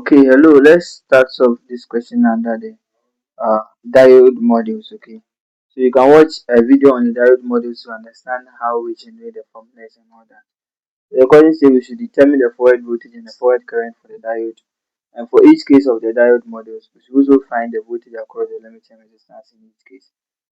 Okay, hello. Let's start off this question under the diode modules. Okay, so you can watch a video on the diode modules to understand how we generate the formulas and all that. The recording says we should determine the forward voltage and the forward current for the diode, and for each case of the diode modules, we should also find the voltage across the limiting resistance in each case.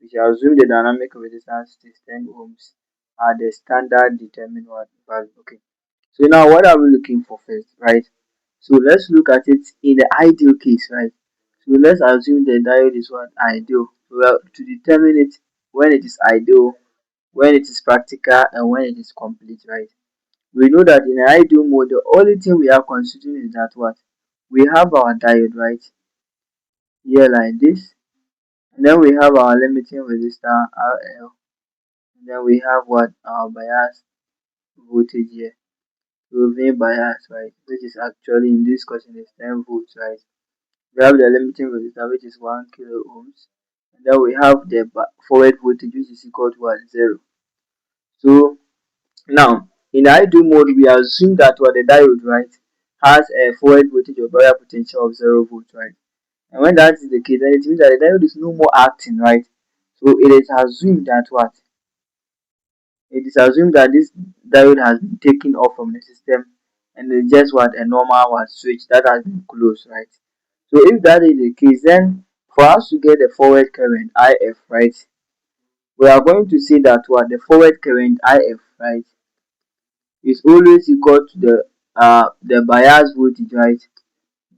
We shall assume the dynamic resistance is 10 ohms at the standard determined value. Okay. So now what are we looking for first, right? So let's look at it in the ideal case, right? So let's assume the diode is what ideal. Well, to determine it when it is ideal, when it is practical, and when it is complete, right? We know that in an ideal mode, the only thing we are considering is that what we have our diode, right? Here like this, and then we have our limiting resistor RL, and then we have what our bias voltage here. So V bias, right, which is actually in this question is 10 volts, right? We have the limiting resistor, which is 1 kilo ohms, and then we have the forward voltage, which is equal to what 0. So now in the ideal mode, we assume that what the diode, right, has a forward voltage or barrier potential of 0 volts, right? And when that is the case, then it means that the diode is no more acting, right? So it is assumed that what it is assumed that this diode has been taken off from the system and it's just what a normal switch that has been closed, right? So if that is the case, then for us to get the forward current IF, right, we are going to see that what the forward current IF, right, is always equal to the bias voltage, right,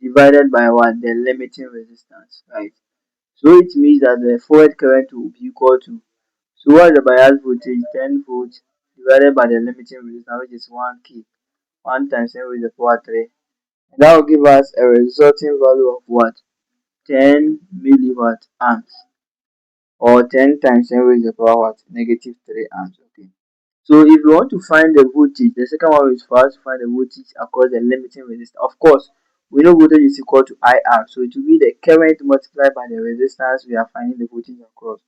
divided by what the limiting resistance, right. So it means that the forward current will be equal to, so what is the bias voltage? 10 volts divided by the limiting resistance, which is 1k, 1 times 10 raised to the power 3. And that will give us a resulting value of what? 10 milliwatt amps, or 10 times 10 raised to the power what? Negative 3 amps. Okay. So if you want to find the voltage, the second one is for us to find the voltage across the limiting resistance. Of course, we know voltage is equal to IR, so it will be the current multiplied by the resistance we are finding the voltage across.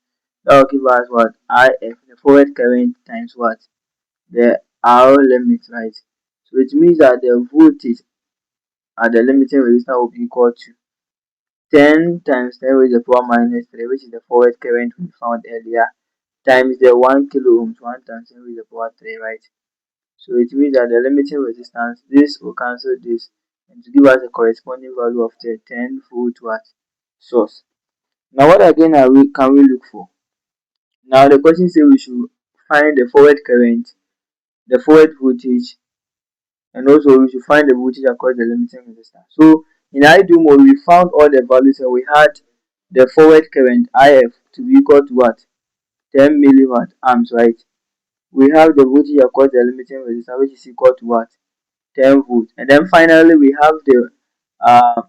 That will give us what? IF, the forward current, times what? The R limit, right? So it means that the voltage at the limiting resistance will be equal to 10 times 10 raised to the power minus 3, which is the forward current we found earlier, times the 1 kilo ohms, 1 times 10 raised to the power 3, right? So it means that the limiting resistance, this will cancel this, and to give us a corresponding value of the 10 volt watt source. Now what again can we look for? Now the question says we should find the forward current, the forward voltage, and also we should find the voltage across the limiting resistance. So in ideal mode, we found all the values and we had the forward current IF to be equal to what? 10 milliwatt amps, right? We have the voltage across the limiting resistance, which is equal to what? 10 volts. And then finally we have the uh,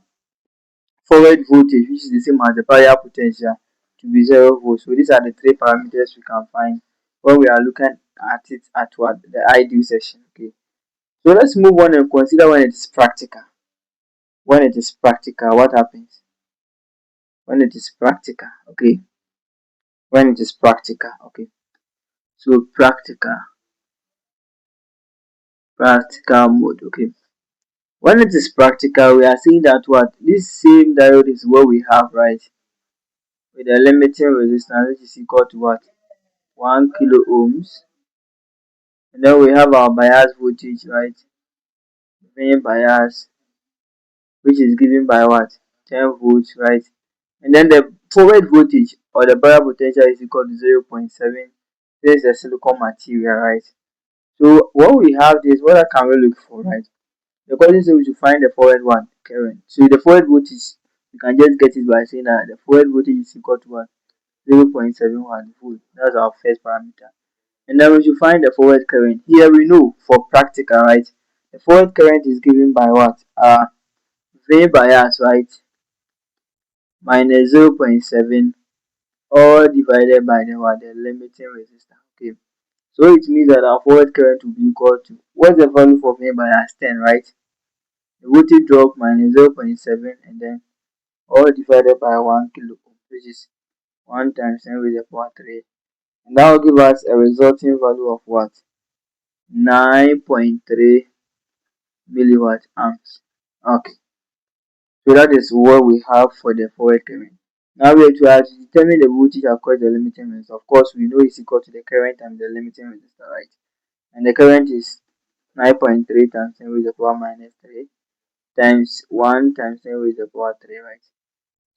forward voltage, which is the same as the barrier potential, to be 0 volts. So these are the three parameters we can find when we are looking at it at what the ideal section. Okay. So let's move on and consider when it is practical. When it is practical, what happens? When it is practical, okay. When it is practical, okay. So practical mode, okay. When it is practical, we are seeing that what this same diode is what we have, right? With a limiting resistance, which is equal to what? 1 kilo ohms. And then we have our bias voltage, right? V bias, which is given by what? 10 volts, right? And then the forward voltage or the barrier potential is equal to 0.7. This is a silicon material, right? So what we have is what can we look for, right? The question says we should find the forward one current. So the forward voltage, you can just get it by saying that the forward voltage is equal to what? 0.71 volt. That's our first parameter. And then we should find the forward current. Here we know for practical, right? The forward current is given by what? V bias, right? Minus 0.7, all divided by the what? The limiting resistance. Okay. So it means that our forward current will be equal to, what's the value for V bias? 10, right? The voltage drop minus 0.7 and then all divided by 1 kilo ohm, which is 1 times 10 raised to the power 3. And that will give us a resulting value of what? 9.3 milliwatt amps. Okay. So that is what we have for the forward current. Now we have to determine the voltage across the limiting resistor. Of course, we know it's equal to the current times the limiting resistor, right? And the current is 9.3 times 10 raised to the power minus 3 times 1 times 10 raised to the power 3, right?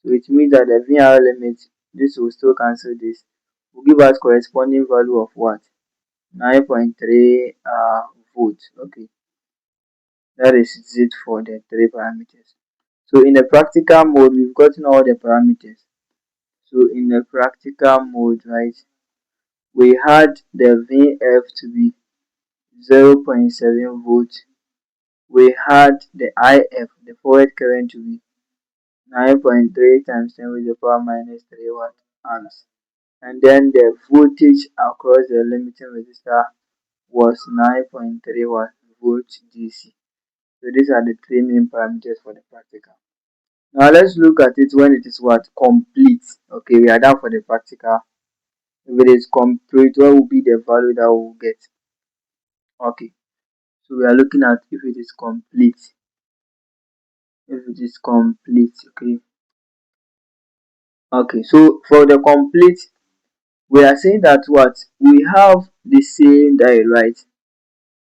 So it means that the VR limit, this will still cancel this, will give us corresponding value of what? 9.3 volts. Okay, that is it for the three parameters. So in the practical mode, we've gotten all the parameters. So in the practical mode, right, we had the VF to be 0.7 volts. We had the IF, the forward current, to be 9.3 times 10 with the power minus 3 watt amps. And then the voltage across the limiting resistor was 9.3 watt volts DC. So these are the three main parameters for the practical. Now let's look at it when it is what? Complete. Okay, we are done for the practical. If it is complete, what will be the value that we will get? Okay, so we are looking at if it is complete. If it is complete, okay. Okay, so for the complete, we are saying that what? We have the same diode, right?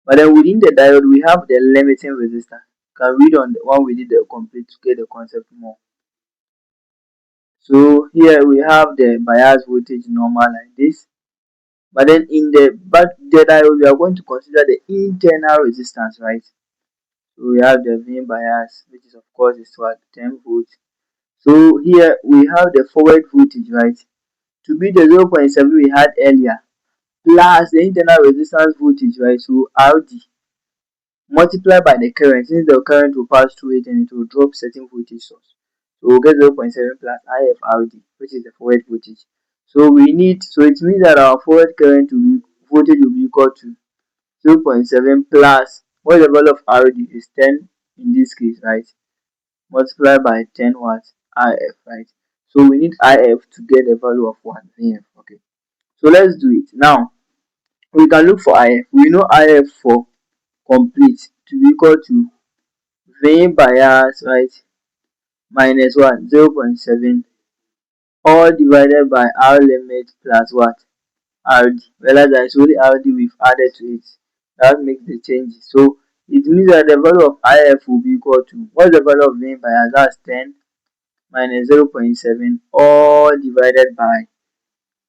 But then within the diode, we have the limiting resistor. Can read on the one we did the complete to get the concept more. So here we have the bias voltage normal like this. But then in the diode, we are going to consider the internal resistance, right? So we have the V bias, which is of course is what? 10 volts. So here we have the forward voltage, right? To be the 0.7 we had earlier, plus the internal resistance voltage, right? So RD multiplied by the current, since the current will pass through it and it will drop certain voltage source. So we'll get 0.7 plus IFRD, which is the forward voltage. So we need, so it means that our forward current will be, voltage will be equal to 0.7 plus, what is the value of RD is 10 in this case, right? Multiplied by 10 watts IF, right? So we need IF to get the value of what? VF, okay. So let's do it. Now, we can look for IF. We know IF for complete to be equal to V bias, right, minus what? 0.7 all divided by R limit plus what? RD. Whereas there is only RD we've added to it. That makes the changes. So it means that the value of IF will be equal to, what is the value of V bias? That's 10 minus 0.7 all divided by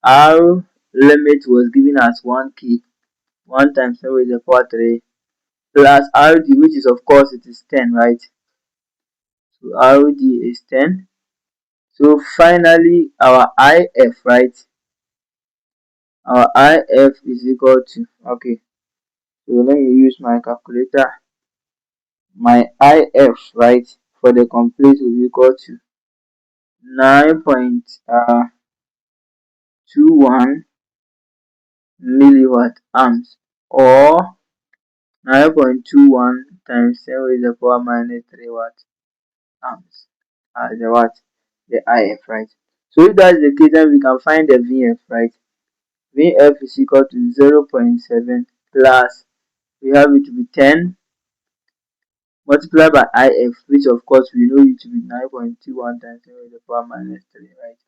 R limit was given as 1k, 1 times 10 raised to the power 3 plus RD, which is of course it is 10, right? So RD is 10. So finally our IF, right? Our IF is equal to, okay, so let me use my calculator. My IF, right, for the complete will be equal to 9.21 milliwatt amps, or 9.21 times 10 raised to the power minus 3 watt amps as the what? The IF, right? So if that's the case, then we can find the VF, right? VF is equal to 0.7 plus, we have it to be 10 multiplied by IF, which of course we know it to be 9.21 times 10 raised to the power minus 3, right?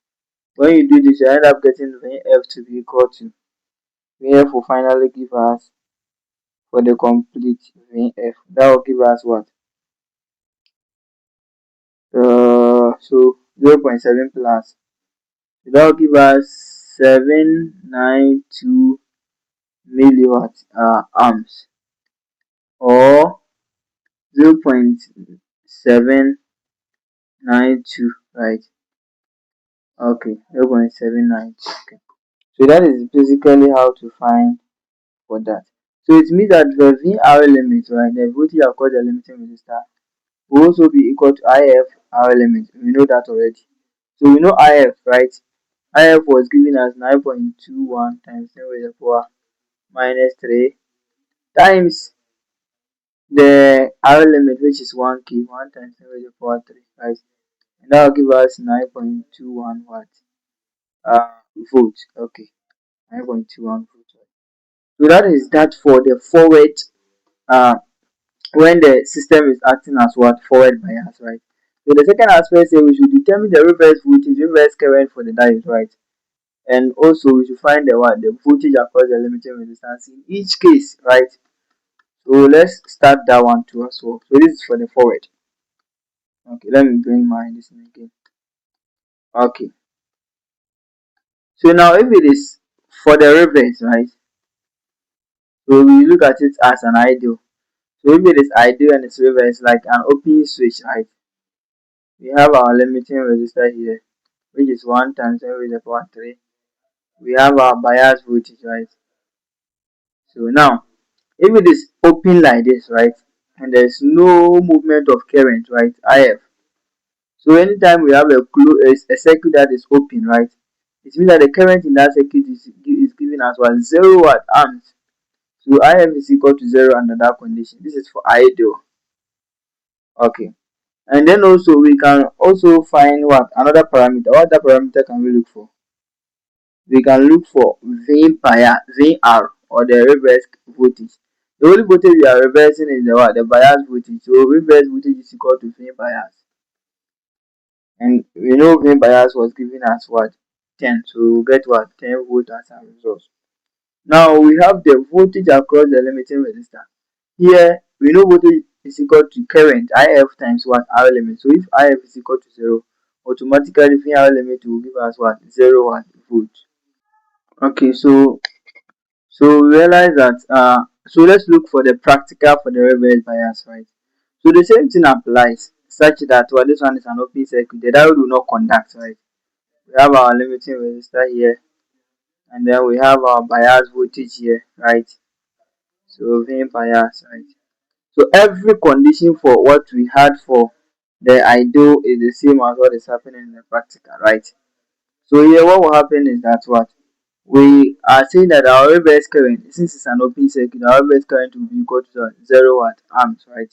When you do this, you end up getting VF to be equal to, VF will finally give us, for the complete VF, that will give us what? So 0.7 plus, that will give us 792 milliwatt amps, or 0.792, right? Okay, 0.792. Okay. So that is basically how to find for that. So it means that the VR limit, right, the voltage across the limiting resistor will also be equal to IF R limit. We know that already. So we know IF, right? IF was given as 9.21 times 10 raised to the power minus 3 times the R limit, which is 1k, 1 times 10 raised to the power 3, right? And that will give us 9.21 watts volts. Okay, 9.21 volts. So that is that for the forward, uh when the system is acting as what? Forward bias, right? So the second aspect say we should determine the reverse voltage, reverse current for the diode, right? And also we should find the what the voltage across the limiting resistance in each case, right? So let's start that one too as well. So this is for the forward. Okay, let me bring my this in again. Okay. So now if it is for the reverse, right? So we look at it as an ideal. So if it is ideal and it's reverse like an open switch, right? We have our limiting resistor here, which is 1 times 10 raised to the power 3. We have our bias voltage, right? So now, if it is open like this, right, and there is no movement of current, right, IF. So anytime we have a circuit that is open, right, it means that the current in that circuit is given as what 0 watt amps. So IF is equal to 0 under that condition. This is for ideal. Okay. And then also we can also find what another parameter. What that parameter can we look for? We can look for VR or the reverse voltage. The only voltage we are reversing is the what? The bias voltage. So reverse voltage is equal to V bias. And we know V bias was given as what? 10. So we'll get what? 10 volt as our result. Now we have the voltage across the limiting resistor. Here we know voltage is equal to current IF times what? R limit. So if IF is equal to 0, automatically VR limit will give us what? 0 watt volt. Okay, so we realize that so let's look for the practical for the reverse bias, right? So the same thing applies such that well, this one is an open circuit, the diode will not conduct, right? We have our limiting resistor here, and then we have our bias voltage here, right? So V bias, right? So every condition for what we had for the ideal is the same as what is happening in the practical, right? So here what will happen is that what we are saying that our reverse current, since it's an open circuit, our reverse current will be equal to 0 watt amps, right?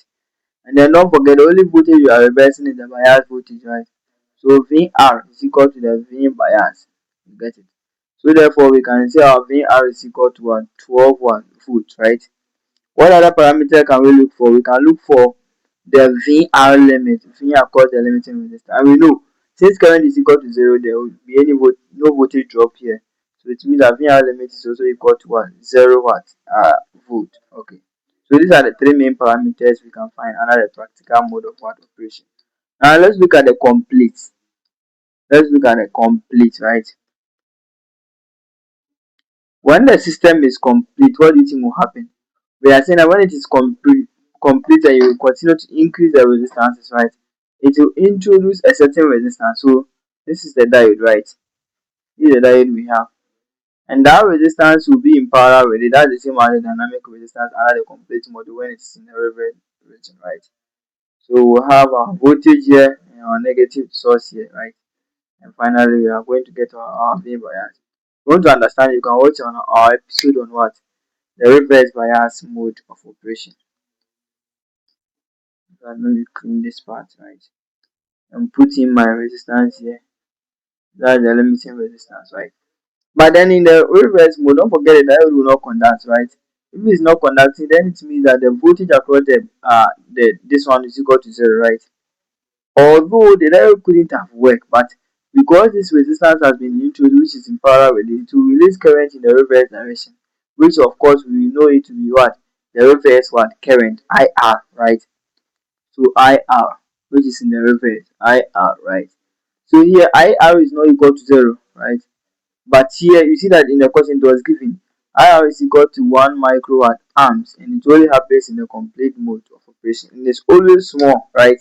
And then don't forget the only voltage you are reversing is the bias voltage, right? So VR is equal to the V bias. You get it? So therefore we can say our VR is equal to 12 watt volt, right? What other parameter can we look for? We can look for the VR limit, V across the limiting resistor. And we know since current is equal to 0, there will be no voltage drop here. So it means that VR limit is also equal to what? 0 watt volt. Okay. So these are the three main parameters we can find under the practical mode of what operation. Now let's look at the complete. Let's look at the complete, right? When the system is complete, what do you think will happen? We are saying that when it is complete and you continue to increase the resistances, right? It will introduce a certain resistance. So this is the diode, right? This is the diode we have. And that resistance will be in parallel with it. That's the same as the dynamic resistance under the complete model when it's in the reverse region, right? So we'll have our voltage here and our negative source here, right? And finally we are going to get our V bias. If you want to understand, you can watch on our episode on what? The reverse bias mode of operation. So let me clean this part, right? And put in my resistance here. That's the limiting resistance, right? But then in the reverse mode, don't forget the diode will not conduct, right? If it's not conducting, then it means that the voltage across the this one is equal to 0, right? Although the diode couldn't have worked, but because this resistance has been introduced, which is in parallel with it, to release current in the reverse direction, which of course we know it to be what? The reverse what? Current, IR, right? So IR, which is in the reverse, IR, right? So here IR is not equal to 0, right? But here you see that in the question it was given IR is equal to 1 microwatt amps, and it only happens in the complete mode of operation. And it's always small, right?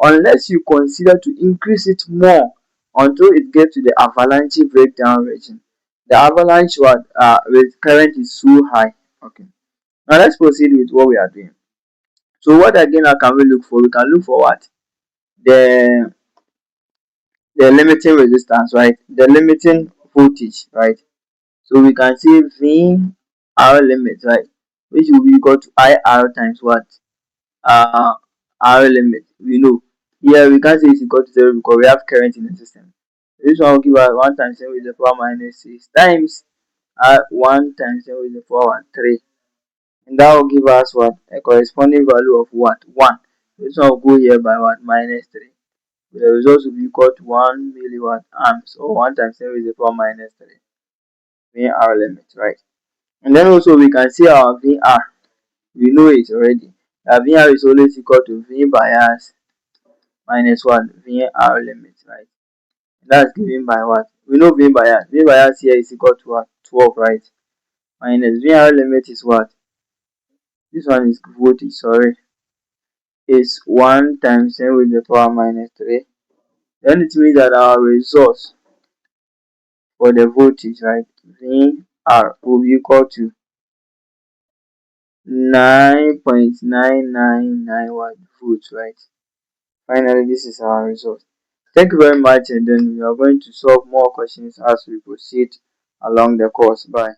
Unless you consider to increase it more until it gets to the avalanche breakdown region. The avalanche with current is so high. Okay. Now let's proceed with what we are doing. So what again can we look for? We can look for what? The the limiting resistance, right? The limiting voltage, right? So we can say V R limit, right? Which will be equal to IR times what? Uh, R limit. We know. Here we can say it's equal to 0 because we have current in the system. This one will give us 1 times 10 with the power minus 6 times 1 times 10 with the power 3. And that will give us what? A corresponding value of what? 1. This one will go here by what? Minus 3. the result will be equal to 1 milliwatt amps, or 1 times 10 raised to the power minus 3 VR limit, right? And then also we can see our VR. We know it already. VR is always equal to V bias minus what? VR limit, right? And that's given by what? We know V bias. V bias here is equal to what? 12, right? Minus VR limit is what? This one is voltage, sorry. Is 1 times 10 with the power minus 3. Then it means that our result for the voltage, right? VR will be equal to 9.999 watt volts, right? Finally, this is our result. Thank you very much, and then we are going to solve more questions as we proceed along the course. Bye.